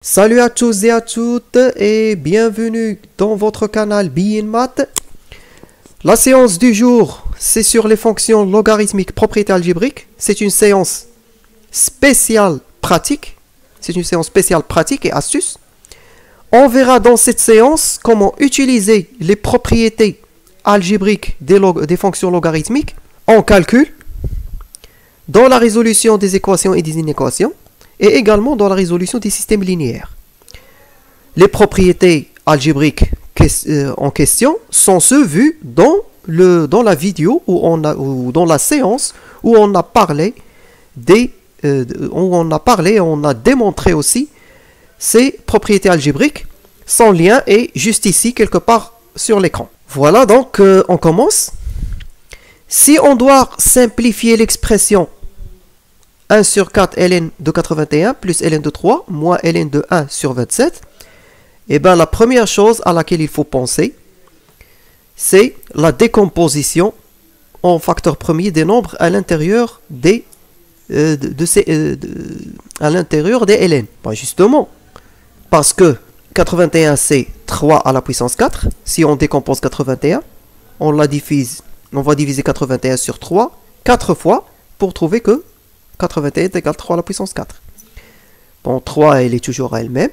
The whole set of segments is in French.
Salut à tous et à toutes et bienvenue dans votre canal Be in Math. La séance du jour, c'est sur les fonctions logarithmiques propriétés algébriques. C'est une séance spéciale pratique. C'est une séance spéciale pratique et astuce. On verra dans cette séance comment utiliser les propriétés algébriques des fonctions logarithmiques en calcul, dans la résolution des équations et des inéquations, et également dans la résolution des systèmes linéaires. Les propriétés algébriques en question sont ceux vus dans la vidéo ou dans la séance où on a parlé on a démontré aussi ces propriétés algébriques. Son lien est juste ici quelque part sur l'écran. Voilà, donc on commence. Si on doit simplifier l'expression 1 sur 4 ln de 81 plus ln de 3 moins ln de 1 sur 27, et bien la première chose à laquelle il faut penser, c'est la décomposition en facteur premier des nombres à l'intérieur des ln. Ben justement, parce que 81 c'est 3 à la puissance 4, si on décompose 81, on va diviser 81 sur 3, 4 fois, pour trouver que 81 est égal à 3 à la puissance 4. Bon, 3, elle est toujours à elle-même.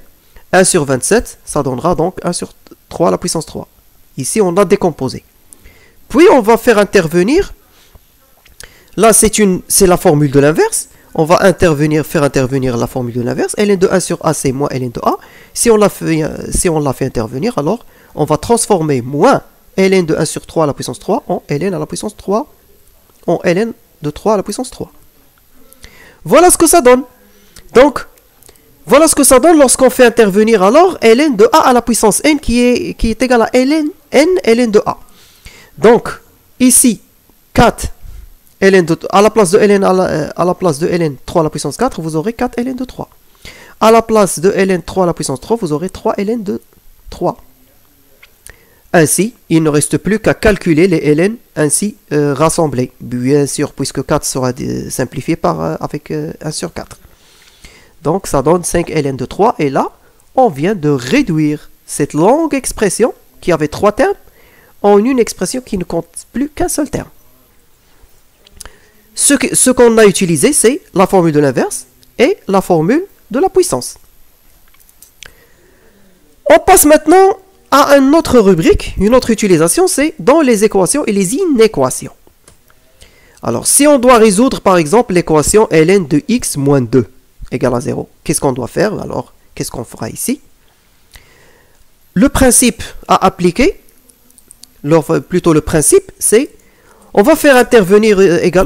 1 sur 27, ça donnera donc 1 sur 3 à la puissance 3. Ici, on a décomposé. Puis, on va faire intervenir. Là, c'est la formule de l'inverse. On va faire intervenir la formule de l'inverse. ln de 1 sur a, c'est moins ln de a. Si on l'a fait intervenir, alors, on va transformer moins ln de 1 sur 3 à la puissance 3 en ln à la puissance 3, en ln de 3 à la puissance 3. Voilà ce que ça donne. Donc, voilà ce que ça donne lorsqu'on fait intervenir alors ln de a à la puissance n qui est égal à ln de a. Donc, ici, 4 ln de, à la place de ln 3 à la puissance 4, vous aurez 4 ln de 3. À la place de ln 3 à la puissance 3, vous aurez 3 ln de 3. Ainsi, il ne reste plus qu'à calculer les ln ainsi rassemblés. Bien sûr, puisque 4 sera simplifié avec 1 sur 4. Donc, ça donne 5 ln de 3. Et là, on vient de réduire cette longue expression, qui avait 3 termes, en une expression qui ne compte plus qu'un seul terme. Ce qu'on a utilisé, c'est la formule de l'inverse et la formule de la puissance. On passe maintenant à une autre rubrique, une autre utilisation, c'est dans les équations et les inéquations. Alors, si on doit résoudre, par exemple, l'équation ln de x moins 2 égale à 0, qu'est-ce qu'on doit faire? Alors, qu'est-ce qu'on fera ici? Le principe à appliquer, plutôt le principe, c'est, on va faire intervenir,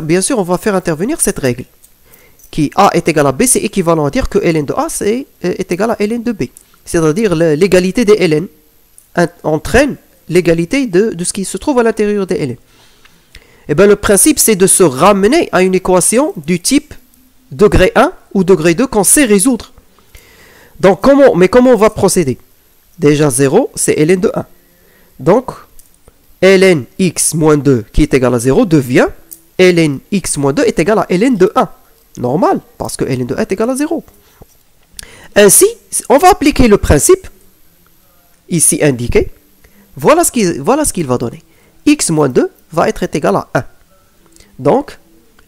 bien sûr, on va faire intervenir cette règle, qui a est égal à b, c'est équivalent à dire que ln de a est égal à ln de b. C'est-à-dire l'égalité des ln entraîne l'égalité de ce qui se trouve à l'intérieur des ln. Et bien le principe, c'est de se ramener à une équation du type degré 1 ou degré 2 qu'on sait résoudre. Donc comment on va procéder? Déjà 0, c'est ln de 1. Donc ln x moins 2 qui est égal à 0 devient ln x moins 2 est égal à ln de 1. Normal, parce que ln de 1 est égal à 0. Ainsi, on va appliquer le principe ici indiqué. Voilà ce qu'il va donner. X moins 2 va être égal à 1. Donc,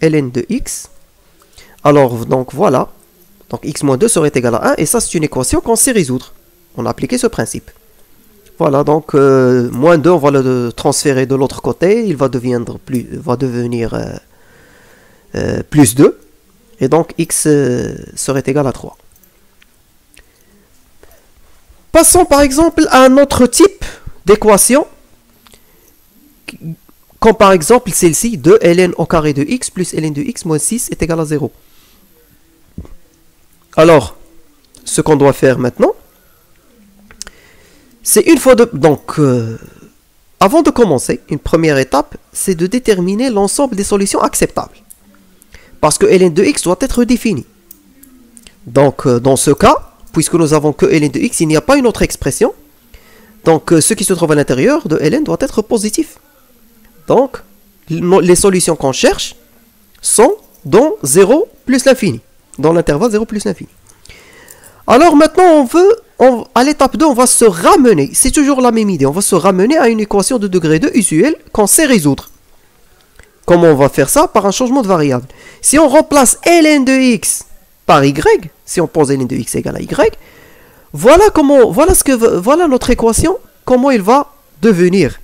ln de x. Alors, donc voilà. Donc, x moins 2 serait égal à 1. Et ça, c'est une équation qu'on sait résoudre. On a appliqué ce principe. Voilà, donc, moins 2, on va le transférer de l'autre côté. Il va devenir plus 2. Et donc, x serait égal à 3. Passons par exemple à un autre type d'équation, comme par exemple celle-ci, 2 ln au carré de x plus ln de x moins 6 est égal à 0. Alors, ce qu'on doit faire maintenant, c'est avant de commencer, une première étape, c'est de déterminer l'ensemble des solutions acceptables. Parce que ln de x doit être défini. Donc, dans ce cas, puisque nous avons que ln de x, il n'y a pas une autre expression. Donc, ce qui se trouve à l'intérieur de ln doit être positif. Donc, les solutions qu'on cherche sont dans 0 plus l'infini. Dans l'intervalle 0 plus l'infini. Alors maintenant, à l'étape 2, on va se ramener. C'est toujours la même idée. On va se ramener à une équation de degré 2 usuelle qu'on sait résoudre. Comment on va faire ça? Par un changement de variable. Si on remplace ln de x par y, si on pose ln de x égale à y, voilà notre équation, comment elle va devenir.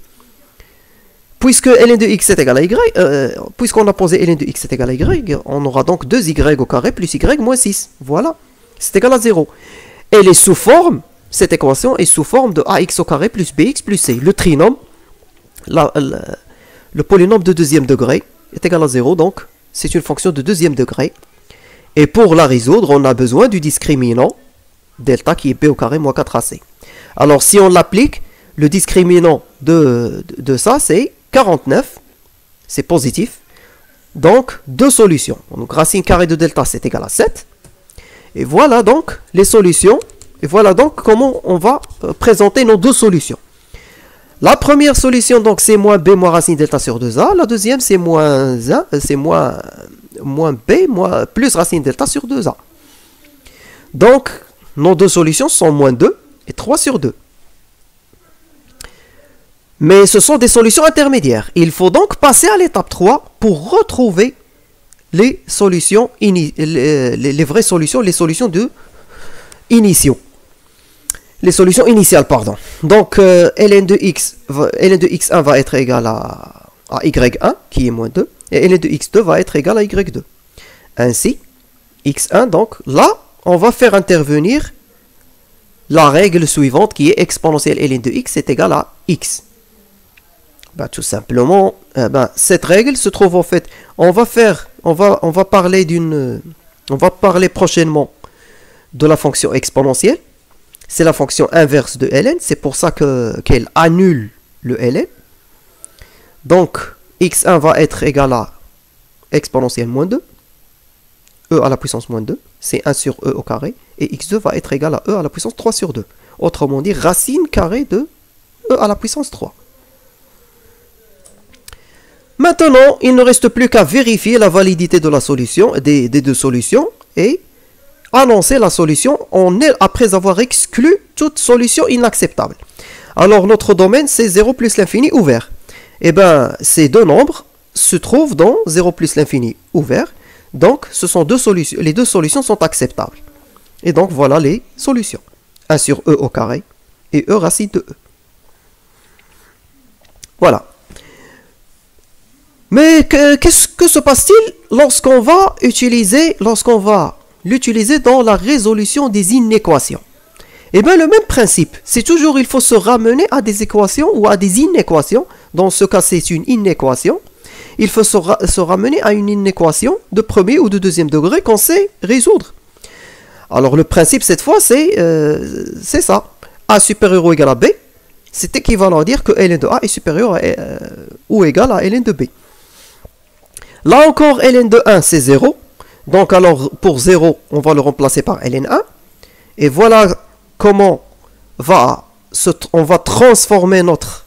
Puisque ln de x est égal à y, puisqu'on a posé ln de x est égal à y, on aura donc 2y au carré plus y moins 6. Voilà, c'est égal à 0. Elle est sous forme, cette équation est sous forme de ax au carré plus bx plus c. Le trinôme, le polynôme de deuxième degré est égal à 0, donc c'est une fonction de deuxième degré. Et pour la résoudre, on a besoin du discriminant delta qui est b au carré moins 4ac. Alors si on l'applique, le discriminant de ça c'est 49, c'est positif. Donc deux solutions. Donc racine carrée de delta c'est égal à 7. Et voilà donc les solutions. Et voilà donc comment on va présenter nos deux solutions. La première solution, donc, c'est moins b moins racine delta sur 2a. La deuxième, c'est moins 1, c'est moins b plus racine delta sur 2a. Donc, nos deux solutions sont moins 2 et 3 sur 2. Mais ce sont des solutions intermédiaires. Il faut donc passer à l'étape 3 pour retrouver les solutions, les vraies solutions, les solutions de initiaux. Les solutions initiales, pardon. Donc, ln de x1 va être égal à y1, qui est moins 2, et ln de x2 va être égal à y2. Ainsi, x1, donc, là, on va faire intervenir la règle suivante, qui est exponentielle ln de x est égal à x. Ben, tout simplement, cette règle se trouve en fait, on va parler prochainement de la fonction exponentielle. C'est la fonction inverse de ln, c'est pour ça qu'elle annule le ln. Donc, x1 va être égal à exponentielle moins 2, e à la puissance moins 2, c'est 1 sur e au carré, et x2 va être égal à e à la puissance 3 sur 2. Autrement dit, racine carrée de e à la puissance 3. Maintenant, il ne reste plus qu'à vérifier la validité de la solution, des deux solutions, et annoncer la solution après avoir exclu toute solution inacceptable. Alors notre domaine c'est 0 plus l'infini ouvert. Et bien ces deux nombres se trouvent dans 0 plus l'infini ouvert. Donc ce sont deux solutions, les deux solutions sont acceptables. Et donc voilà les solutions. 1 sur e au carré et e racine de e. Voilà. Mais que se passe-t-il lorsqu'on va l'utiliser dans la résolution des inéquations? Eh bien, le même principe. C'est toujours, il faut se ramener à des équations ou à des inéquations. Dans ce cas, c'est une inéquation. Il faut se ramener à une inéquation de premier ou de deuxième degré qu'on sait résoudre. Alors, le principe, cette fois, c'est ça. A supérieur ou égal à B, c'est équivalent à dire que ln de A est supérieur ou égal à ln de B. Là encore, ln de 1, c'est 0. Donc alors, pour 0, on va le remplacer par ln1. Et voilà comment on va transformer notre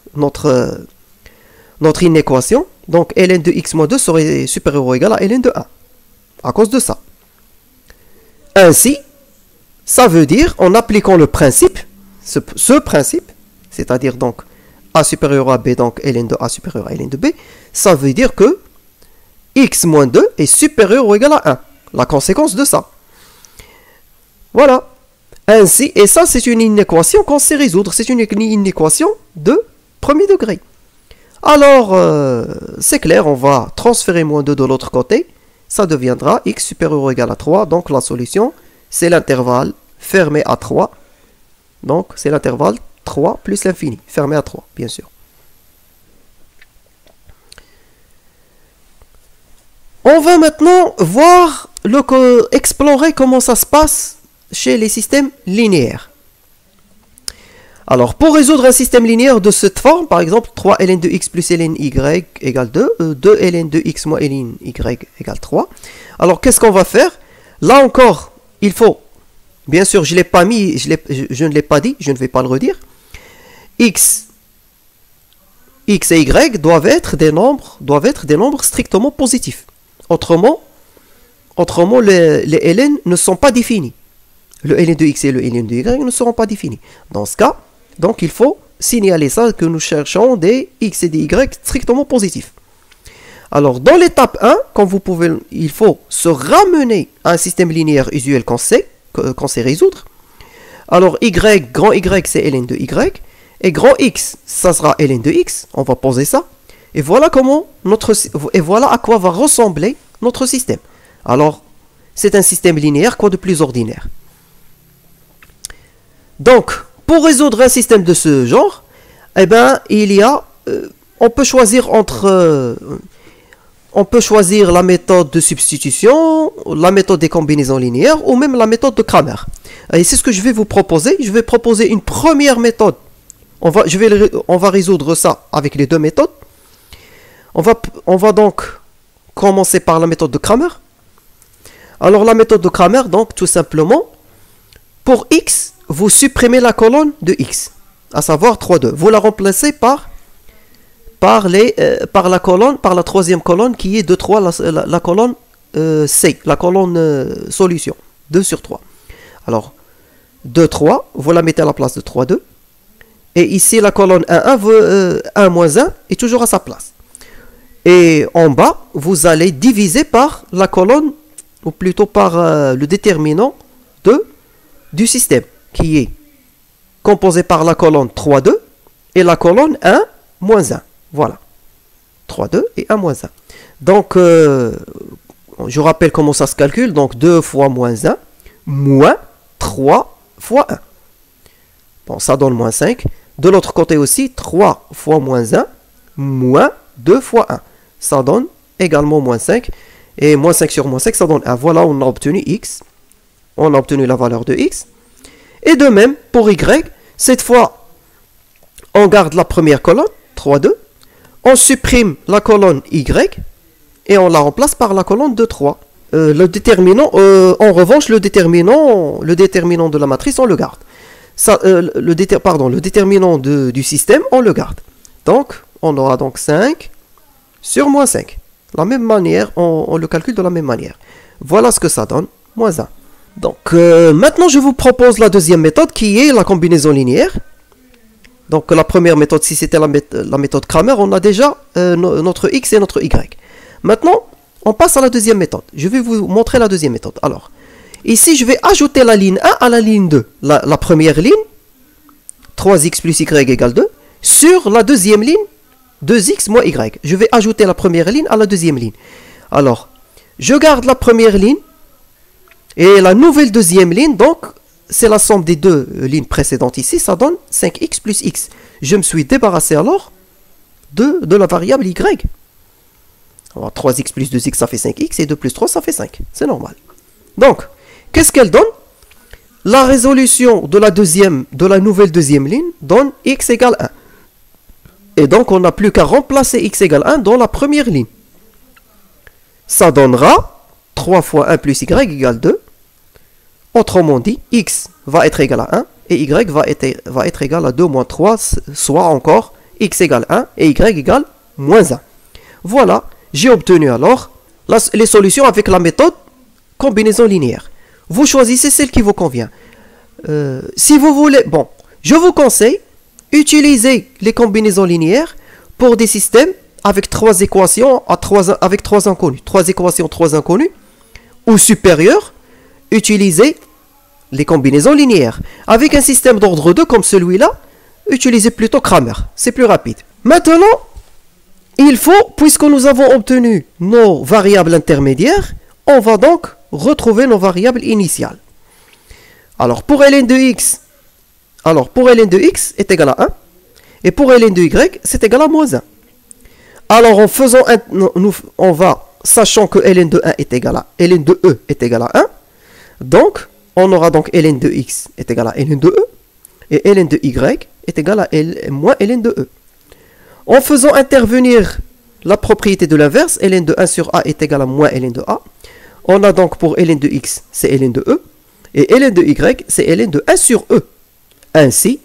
inéquation. Donc ln de x moins 2 serait supérieur ou égal à ln de 1. À cause de ça. Ainsi, ça veut dire, en appliquant le principe, ce principe, c'est-à-dire donc a supérieur à b, donc ln de a supérieur à ln de b, ça veut dire que x moins 2 est supérieur ou égal à 1. La conséquence de ça. Voilà. Ainsi, et ça c'est une inéquation qu'on sait résoudre. C'est une inéquation de premier degré. Alors, c'est clair, on va transférer moins 2 de l'autre côté. Ça deviendra x supérieur ou égal à 3. Donc la solution, c'est l'intervalle fermé à 3. Donc c'est l'intervalle 3 plus l'infini, fermé à 3, bien sûr. On va maintenant explorer comment ça se passe chez les systèmes linéaires. Alors, pour résoudre un système linéaire de cette forme, par exemple, 3 ln de x plus ln y égale 2, 2 ln de x moins ln y égale 3. Alors, qu'est-ce qu'on va faire? Là encore, il faut, bien sûr, je ne l'ai pas mis, je ne l'ai pas dit, je ne vais pas le redire. X et y doivent être des nombres strictement positifs. Autrement, les ln ne sont pas définis. le ln de x et le ln de y ne seront pas définis. Dans ce cas, donc il faut signaler ça que nous cherchons des x et des y strictement positifs. Alors, dans l'étape 1, comme vous pouvez, il faut se ramener à un système linéaire usuel qu'on sait résoudre. Alors, grand Y, c'est ln de y. Et grand X, ça sera ln de x. On va poser ça. Et voilà voilà à quoi va ressembler notre système. Alors, c'est un système linéaire, quoi de plus ordinaire. Donc, pour résoudre un système de ce genre, eh ben, on peut choisir la méthode de substitution, la méthode des combinaisons linéaires ou même la méthode de Cramer. Et c'est ce que je vais vous proposer. Je vais proposer une première méthode. On va résoudre ça avec les deux méthodes. On va donc commencer par la méthode de Cramer. Alors la méthode de Cramer, donc tout simplement, pour x, vous supprimez la colonne de x, à savoir 3, 2. Vous la remplacez par la troisième colonne qui est 2, 3, la colonne C, la colonne solution, 2 sur 3. Alors, 2, 3, vous la mettez à la place de 3, 2. Et ici, la colonne 1, 1 moins 1 est toujours à sa place. Et en bas, vous allez diviser par la colonne, ou plutôt par le déterminant du système, qui est composé par la colonne 3, 2 et la colonne 1, moins 1. Voilà. 3, 2 et 1, moins 1. Donc, je rappelle comment ça se calcule. Donc, 2 fois moins 1, moins 3 fois 1. Bon, ça donne moins 5. De l'autre côté aussi, 3 fois moins 1, moins 2 fois 1. Ça donne également moins 5. Et moins 5 sur moins 5, ça donne 1. Voilà, on a obtenu x. On a obtenu la valeur de x. Et de même, pour y, cette fois, on garde la première colonne, 3, 2. On supprime la colonne y et on la remplace par la colonne 2, 3. Le déterminant, en revanche, le déterminant de la matrice, on le garde. Ça, le déterminant du système, on le garde. Donc, on aura donc 5 sur moins 5. La même manière, on le calcule de la même manière. Voilà ce que ça donne, moins 1. Donc, maintenant, je vous propose la deuxième méthode qui est la combinaison linéaire. Donc, la première méthode, si c'était la méthode Cramer, on a déjà notre x et notre y. Maintenant, on passe à la deuxième méthode. Je vais vous montrer la deuxième méthode. Alors, ici, je vais ajouter la ligne 1 à la ligne 2. La première ligne, 3x plus y égale 2, sur la deuxième ligne, 2x moins y. Je vais ajouter la première ligne à la deuxième ligne. Alors, je garde la première ligne, et la nouvelle deuxième ligne, donc, c'est la somme des deux lignes précédentes ici, ça donne 5x plus x. Je me suis débarrassé alors de la variable y. Alors, 3x plus 2x, ça fait 5x, et 2 plus 3, ça fait 5. C'est normal. Donc, qu'est-ce qu'elle donne? La résolution de la nouvelle deuxième ligne donne x égale 1. Et donc, on n'a plus qu'à remplacer x égale 1 dans la première ligne. Ça donnera 3 fois 1 plus y égale 2. Autrement dit, x va être égal à 1 et y va être égal à 2 moins 3, soit encore x égale 1 et y égale moins 1. Voilà, j'ai obtenu alors les solutions avec la méthode combinaison linéaire. Vous choisissez celle qui vous convient. Si vous voulez, bon, je vous conseille, utilisez les combinaisons linéaires pour des systèmes avec 3 équations avec 3 inconnues. 3 équations, 3 inconnues, ou supérieures, utilisez les combinaisons linéaires. Avec un système d'ordre 2 comme celui-là, utilisez plutôt Cramer. C'est plus rapide. Maintenant, il faut, puisque nous avons obtenu nos variables intermédiaires, on va donc retrouver nos variables initiales. Alors, pour ln de x est égal à 1. Et pour ln de y, c'est égal à moins 1. Alors, sachant que ln de 1 est égal à ln de e est égal à 1, donc, on aura donc ln de x est égal à ln de e, et ln de y est égal à moins ln de e. En faisant intervenir la propriété de l'inverse, ln de 1 sur a est égal à moins ln de a, on a donc pour ln de x, c'est ln de e, et ln de y, c'est ln de 1 sur e. Ainsi,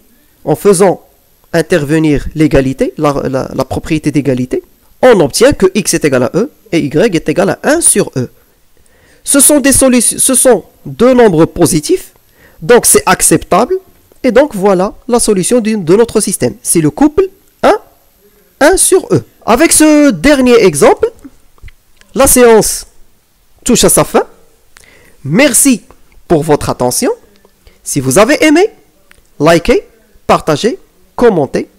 en faisant intervenir l'égalité, la propriété d'égalité, on obtient que x est égal à e et y est égal à 1 sur e. Ce sont deux nombres positifs, Donc c'est acceptable. Et donc voilà la solution de notre système. C'est le couple 1 sur E. Avec ce dernier exemple, la séance touche à sa fin. Merci pour votre attention. Si vous avez aimé, likez, partagez, commentez.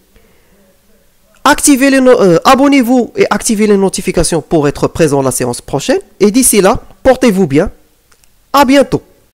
Abonnez-vous et activez les notifications pour être présent à la séance prochaine. Et d'ici là, portez-vous bien. À bientôt.